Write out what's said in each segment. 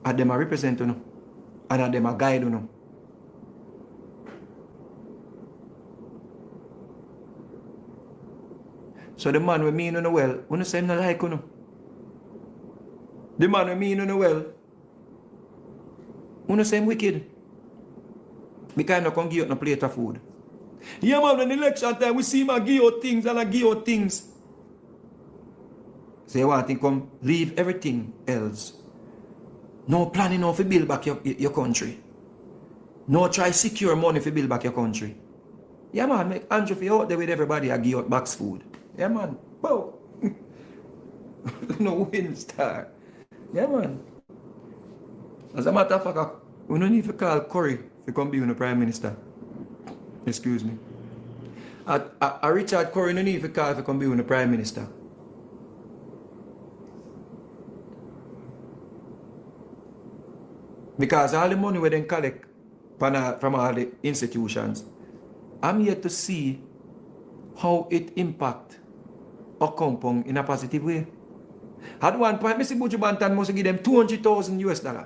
and them a represent you know, and them a guide you know. So the man we mean you know well, we no say him no like you know. The man we mean you know well, we no say him wicked. Because no come give out no plate of food. Yeah man, when election time we see him a give out things and a give out things. So you want to come leave everything else. No planning of to build back your country. No try secure money to build back your country. Yeah man, make Andrew for out there with everybody and give out box food. Yeah man. Wow. No win star. Yeah man. As a matter of fact, we don't need to call Currie to come be the Prime Minister. Excuse me. A Richard Currie no need to call to come be the Prime Minister. Because all the money we then collect from all the institutions, I'm yet to see how it impact or compound in a positive way. At one point, Mr. Buju Banton must give them 200,000 US dollars.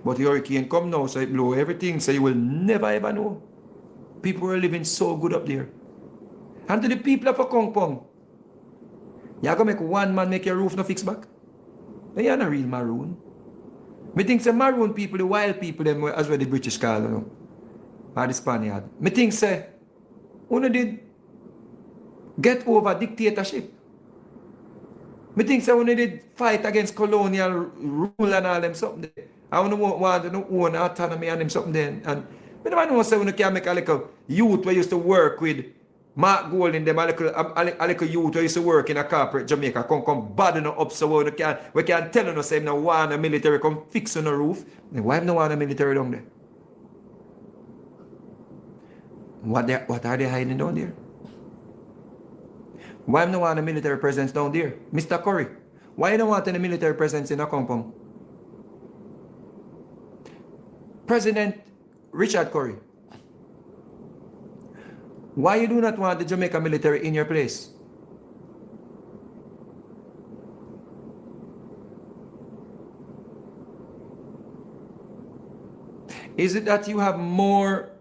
But the hurricane come now, so it blow everything, so you will never ever know. People are living so good up there. And to the people of a compound, you're going to make one man make your roof no fix back? You're not real Maroon. Me think say Maroon people, the wild people, them as well the British call, you know, or the Spaniard. Me think say, who did get over dictatorship? Me think say when they did fight against colonial rule and all them something there. I don't want to own autonomy and them something there. And me never know say when you can make a little youth we used to work with Mark Gold in them, a little youth who used to work in a corporate Jamaica come bad enough up so we can tell them say no want a military come fix on the roof. Then why no want a military down there? What are they hiding down there? Why no want a military presence down there? Mr. Currie, why you don't want any military presence in a compound? President Richard Currie, why you do not want the Jamaica military in your place? Is it that you have more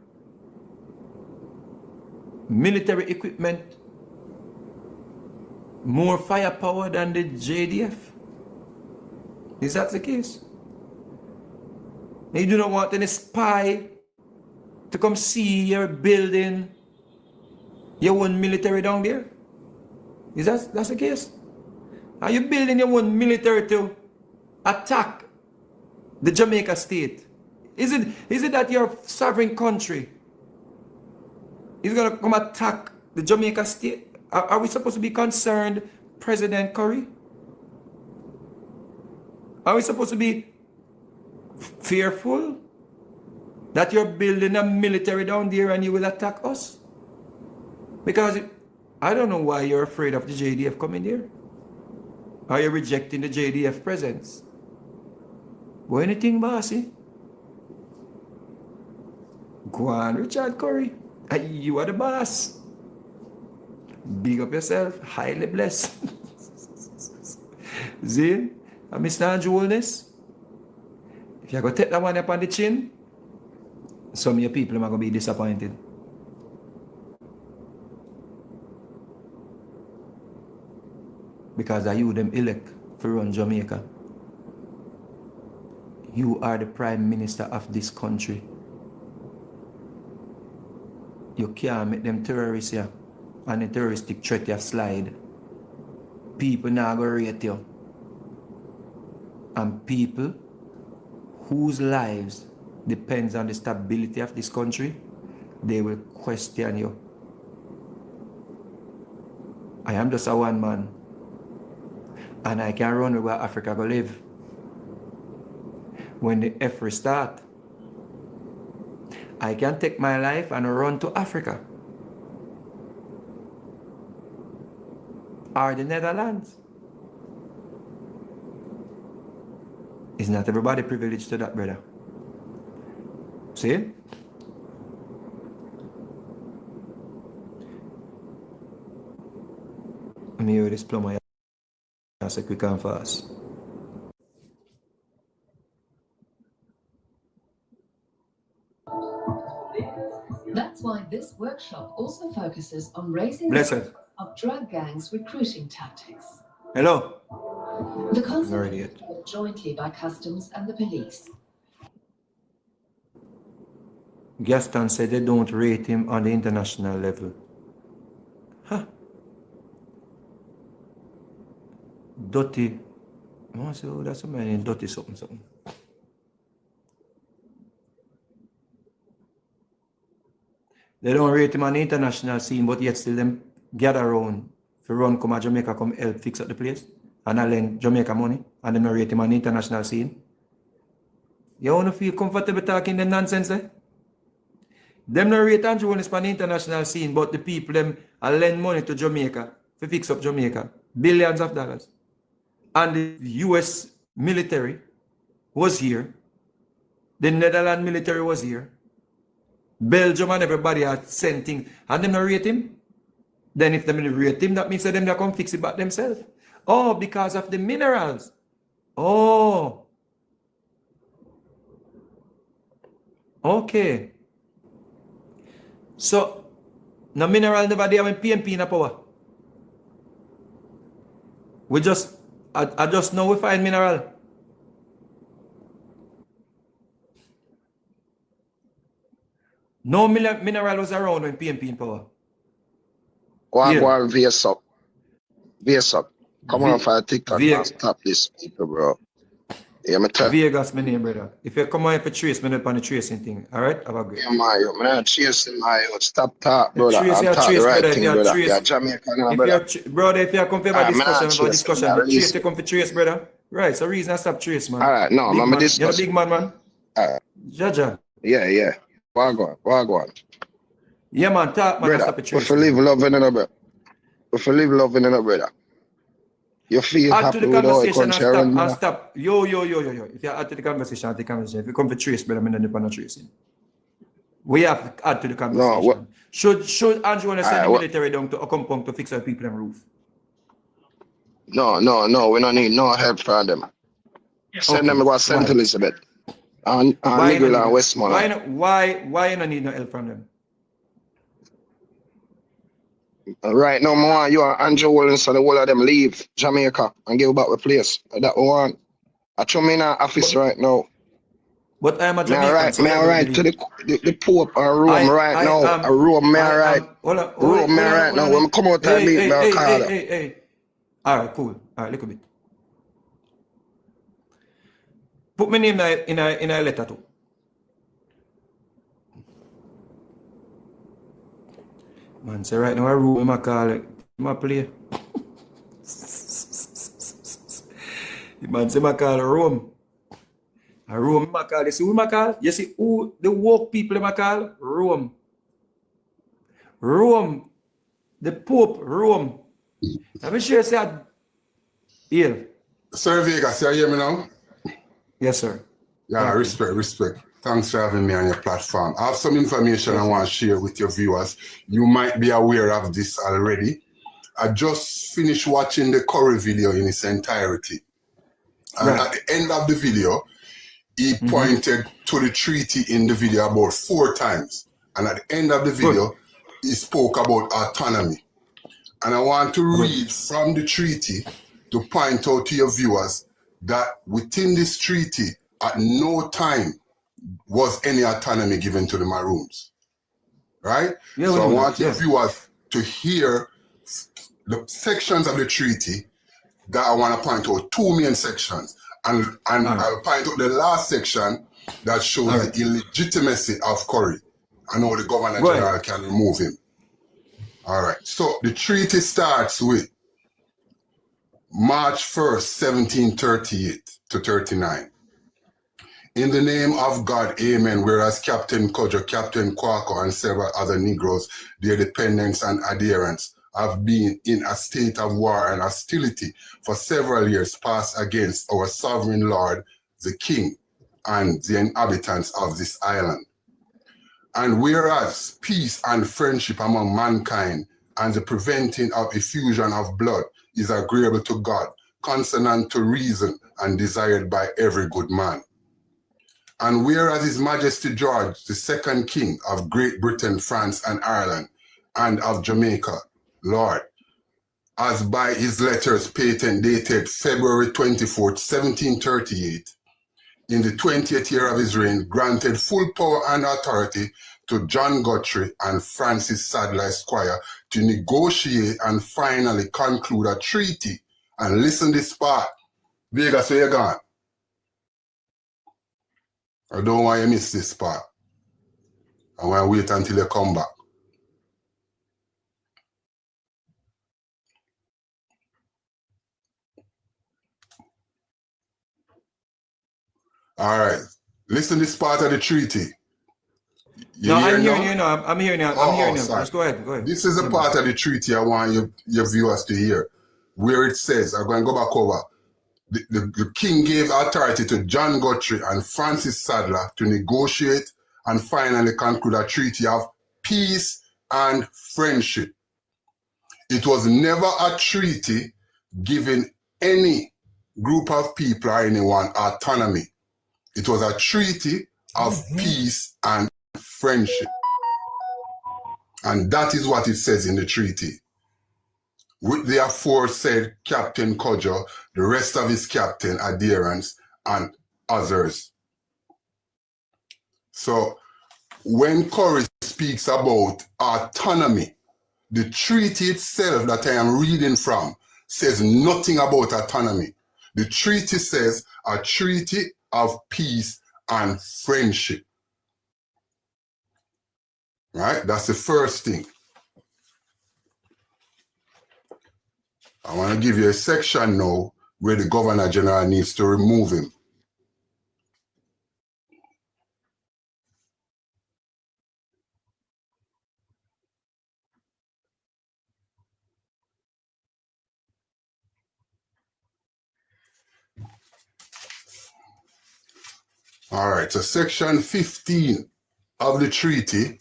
military equipment, more firepower than the JDF? Is that the case? You do not want any spy to come see your building, your own military down there? Is that's the case? Are you building your own military to attack the Jamaica state? Is it that your sovereign country is going to come attack the Jamaica state? Are we supposed to be concerned, President Currie? Are we supposed to be fearful that you're building a military down there and you will attack us? Because I don't know why you're afraid of the JDF coming there. Are you rejecting the JDF presence? Or anything, bossy? Go on, Richard Currie. You are the boss. Big up yourself. Highly blessed. Zin, I miss Andrewness. If you go take that one up on the chin, some of your people are going to be disappointed. Because are you them elect for run Jamaica? You are the Prime Minister of this country. You can't make them terrorists here and the terroristic threat you slide. People now go rate you. And people whose lives depends on the stability of this country, they will question you. I am just a one man. And I can run where Africa go live. When the effort start, I can take my life and run to Africa. Or the Netherlands. Is not everybody privileged to that, brother? See? Let me hear this plumber. That's a quick and fast. That's why this workshop also focuses on raising the awareness of drug gangs' recruiting tactics. Hello? The concept is developed jointly by Customs and the police. Gaston said they don't rate him on the international level. Huh. Dirty. Oh, that's a man in dirty something. They don't rate him on the international scene, but yet still them gather around to run come to Jamaica, come help fix up the place. And I lend Jamaica money. And them not rate him on the international scene. You want to feel comfortable talking them nonsense there? Them not rate Andrew on the international scene, but the people them lend money to Jamaica to fix up Jamaica. Billions of dollars. And the US military was here. The Netherlands military was here. Belgium and everybody are sending. And them not rate him? Then if them rate him, that means that them not come fix it back themselves. Oh, because of the minerals. Oh. Okay. So, no mineral never there when PMP in power. We just, I just know we find mineral. No mineral was around when PMP in power. Go on, VS up. VS up. Come on for a TikTok and stop this people, bro. Yeah, me tell Vegas, my name, brother. If you come on for trace, me up on the tracing thing. All right? Have a great. Yeah, Mario. I'm not chasing Mario. Stop talk, brother. I'm talking the right thing, brother. Yeah, Jamaican, brother. Brother, if you come for a discussion, the trace, you come for trace, brother. Right, so reason I stop trace, man. All right, no, I'm a discuss. You're a big man, man. All right. Jaja. Yeah. Wagwan. Yeah, man, talk, man, brother, stop the trace. If you live loving in a brother. If you live loving in a brother. You feel add happy to the with all conversation and stop. Yo. If you add to the conversation, if you come for trace, brother, I'm not depend on tracing. We have to add to the conversation. No, should Andrew want to send the military down to a compound to fix our people on roof? No. We don't need no help from them. Send them to St. Elizabeth. And Nigel and Westmoreland. Why you don't need no help from them? Right now, man, you and Andrew Williams and the whole of them leave Jamaica and give back the place. That one. I come in our office right now. But I am a Jamaican. May I write to the Pope and Rome right now? Rome, may I write? Rome, may I write now? When I come out and meet me, hey. All right, cool. All right, look a bit. Put my name in a letter too. Man, say right now, I room I call it. I play. The man say I call Rome. A Rome I call. You see who I call? You see who the woke people I call? Rome. Rome. The Pope, Rome. Let me sure you say here. Sir Vegas, you hear me now? Yes, sir. Yeah, respect. Thanks for having me on your platform. I have some information I want to share with your viewers. You might be aware of this already. I just finished watching the Currie video in its entirety. And at the end of the video, he pointed to the treaty in the video about 4 times. And at the end of the video, he spoke about autonomy. And I want to read from the treaty to point out to your viewers that within this treaty, at no time was any autonomy given to the Maroons, right? Yeah, so I want your viewers to hear the sections of the treaty that I want to point out, 2 main sections. And I'll point out the last section that shows the illegitimacy of Currie and how the Governor General can remove him. All right, so the treaty starts with March 1st, 1738 to 39. In the name of God, amen, whereas Captain Kodjo, Captain Kwako, and several other Negroes, their dependents and adherents, have been in a state of war and hostility for several years past against our sovereign Lord, the King, and the inhabitants of this island. And whereas peace and friendship among mankind and the preventing of effusion of blood is agreeable to God, consonant to reason and desired by every good man. And whereas His Majesty George, the second King of Great Britain, France, and Ireland, and of Jamaica, Lord, as by his letters patent dated February 24th, 1738, in the 20th year of his reign, granted full power and authority to John Guthrie and Francis Sadler Esquire to negotiate and finally conclude a treaty. And listen this part. Vegas, where you gone? I don't want you to miss this part. I want to wait until you come back. All right. Listen this part of the treaty. No, I'm hearing you now. I'm hearing you. I'm hearing you. Sorry. Just go ahead. Go ahead. This is a part of the treaty I want your viewers to hear, where it says, I'm going to go back over. The king gave authority to John Guthrie and Francis Sadler to negotiate and finally conclude a treaty of peace and friendship. It was never a treaty giving any group of people or anyone autonomy. It was a treaty of peace and friendship. And that is what it says in the treaty. With the aforesaid Captain Cudjoe, the rest of his captain adherents, and others. So when Currie speaks about autonomy, the treaty itself that I am reading from says nothing about autonomy. The treaty says a treaty of peace and friendship. Right? That's the first thing. I want to give you a section now where the Governor General needs to remove him. All right, so section 15 of the treaty.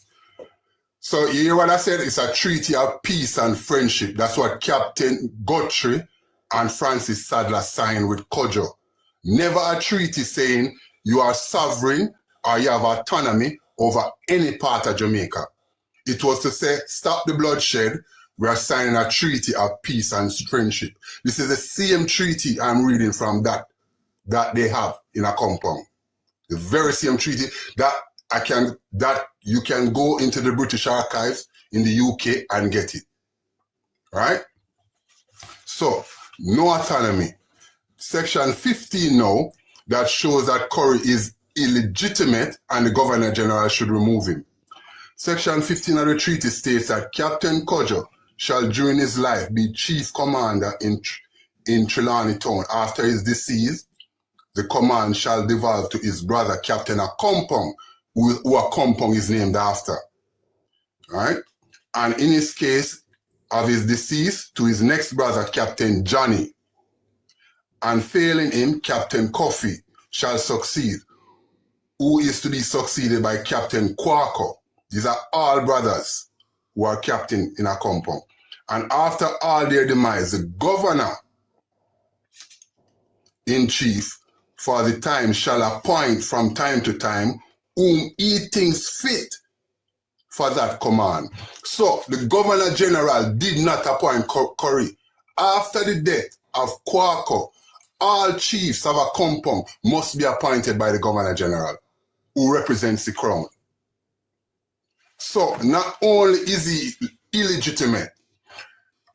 So you hear what I said? It's a treaty of peace and friendship. That's what Captain Guthrie and Francis Sadler signed with Cudjoe. Never a treaty saying you are sovereign or you have autonomy over any part of Jamaica. It was to say, stop the bloodshed. We are signing a treaty of peace and friendship. This is the same treaty I'm reading from that they have in a compound. The very same treaty that you can go into the British archives in the UK and get it. Right? So, no autonomy. Section 15 now, that shows that Currie is illegitimate and the Governor General should remove him. Section 15 of the treaty states that Captain Cudjoe shall during his life be chief commander in Trelawney Town. After his decease, the command shall devolve to his brother, Captain Akompong, who Akompong is named after. Right? And in his case of his decease, to his next brother, Captain Johnny. And failing him, Captain Coffee shall succeed, who is to be succeeded by Captain Quaco. These are all brothers who are captain in Akompong. And after all their demise, the governor-in-chief for the time shall appoint from time to time whom he thinks fit for that command. So the Governor General did not appoint Currie. After the death of Quaco, all chiefs of Akompong must be appointed by the Governor General, who represents the crown. So not only is he illegitimate,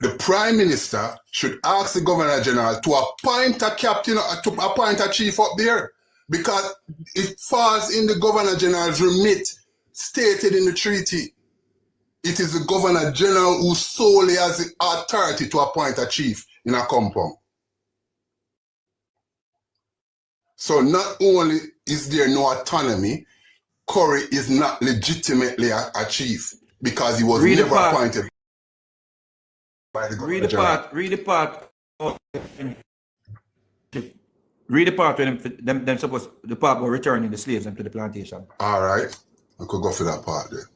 the Prime Minister should ask the Governor General to appoint a captain, to appoint a chief up there, because it falls in the Governor General's remit stated in the treaty. It is the Governor General who solely has the authority to appoint a chief in a compound. So not only is there no autonomy, Currie is not legitimately a chief because he was never appointed by the Governor General. Read the part when them supposed the part were returning the slaves into the plantation. All right. I could go for that part there.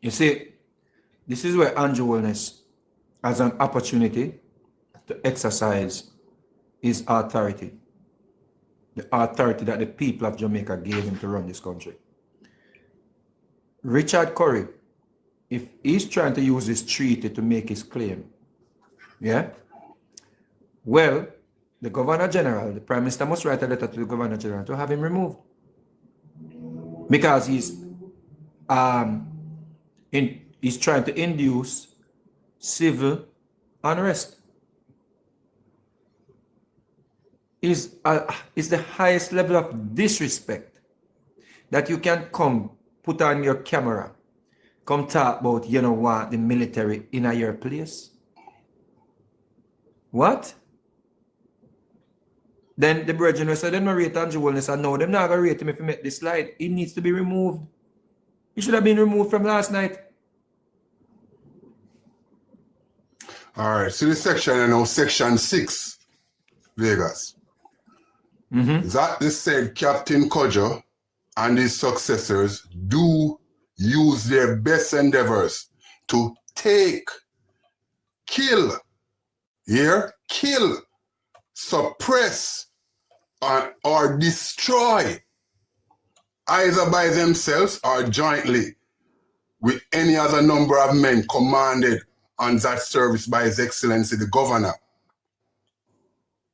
You see, this is where Andrew Wellness has an opportunity to exercise his authority. The authority that the people of Jamaica gave him to run this country. Richard Currie, if he's trying to use this treaty to make his claim, yeah, well, the Governor General, the Prime Minister must write a letter to the Governor General to have him removed. Because he's trying to induce civil unrest. Is the highest level of disrespect that you can come put on your camera, come talk about, you know what, the military in your place. What? Then the brethren will say, them not rate Andrew Wellness, and no, them not going to rate him if he make this slide. He needs to be removed. He should have been removed from last night. All right, so this section, you know, section 6, Vegas. That they said Captain Kojo and his successors do use their best endeavors to take, kill, suppress, or destroy, either by themselves or jointly with any other number of men commanded on that service by His Excellency the Governor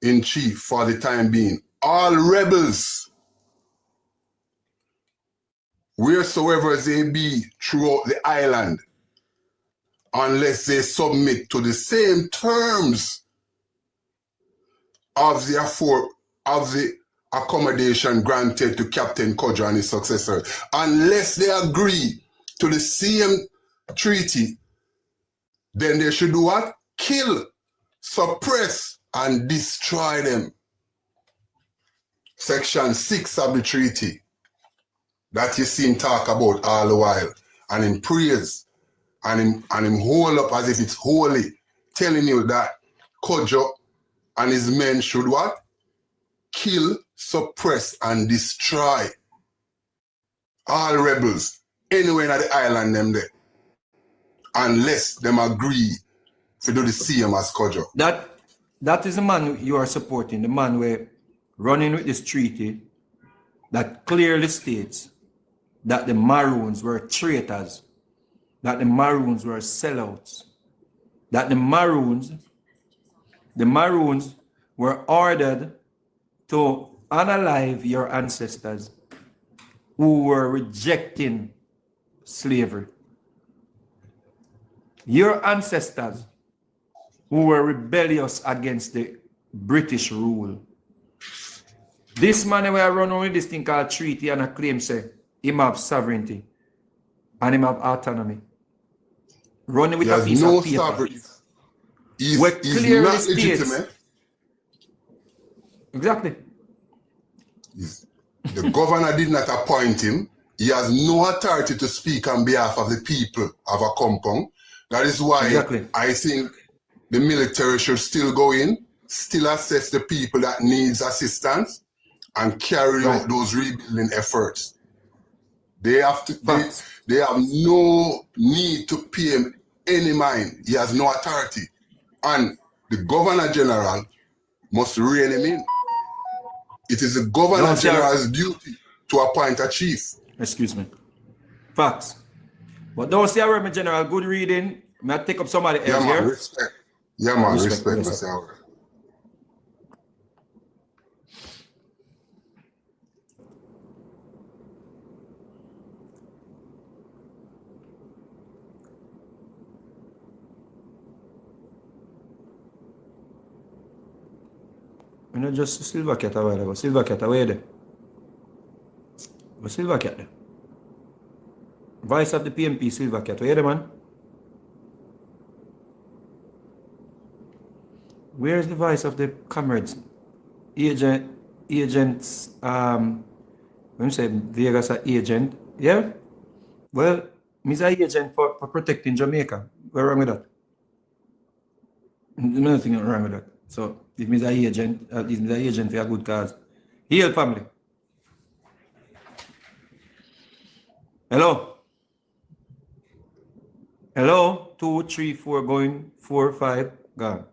in Chief for the time being. All rebels, wheresoever they be throughout the island, unless they submit to the same terms of the accommodation granted to Captain Kojo and his successor, unless they agree to the same treaty, then they should do what? Kill, suppress, and destroy them. Section 6 of the treaty that you see him talk about all the while, and in praise, and him hold up as if it's holy, telling you that Kojo and his men should what? Kill, suppress, and destroy all rebels anywhere in the island them there, unless them agree to do the same as Kojo. That is the man you are supporting, the man where running with this treaty that clearly states that the Maroons were traitors, that the Maroons were sellouts, that the Maroons were ordered to unalive your ancestors who were rejecting slavery. Your ancestors who were rebellious against the British rule. This man who run on with this thing called treaty and a claim say him have sovereignty and him have autonomy. Running with a piece of paper. Sovereignty. He's not legitimate. Exactly. The governor did not appoint him. He has no authority to speak on behalf of the people of a compound. That is why I think the military should still go in, still assess the people that needs assistance, and carry out those rebuilding efforts. They have to. They have no need to pay him any mind. He has no authority, and the Governor General must rein him in. It is the Governor General's duty to appoint a chief. Excuse me. Facts. But don't say a General. Good reading. May I take up somebody else here? Respect. Yeah, man. Respect myself. You know, just Silver Cat a while ago. Silver Cat, where there? Where's Silver Cat there? Vice of the PMP, Silver Cat, where there, man? Where's the vice of the comrades? Agents, when you say Vegas are agent, yeah? Well, Mr. Agent for protecting Jamaica. What's wrong with that? Nothing wrong with that. So, if Mr. Agent, he's Mr. Agent for a good cause. Heal family. Hello? 2, 3, 4, going 4, 5, gone.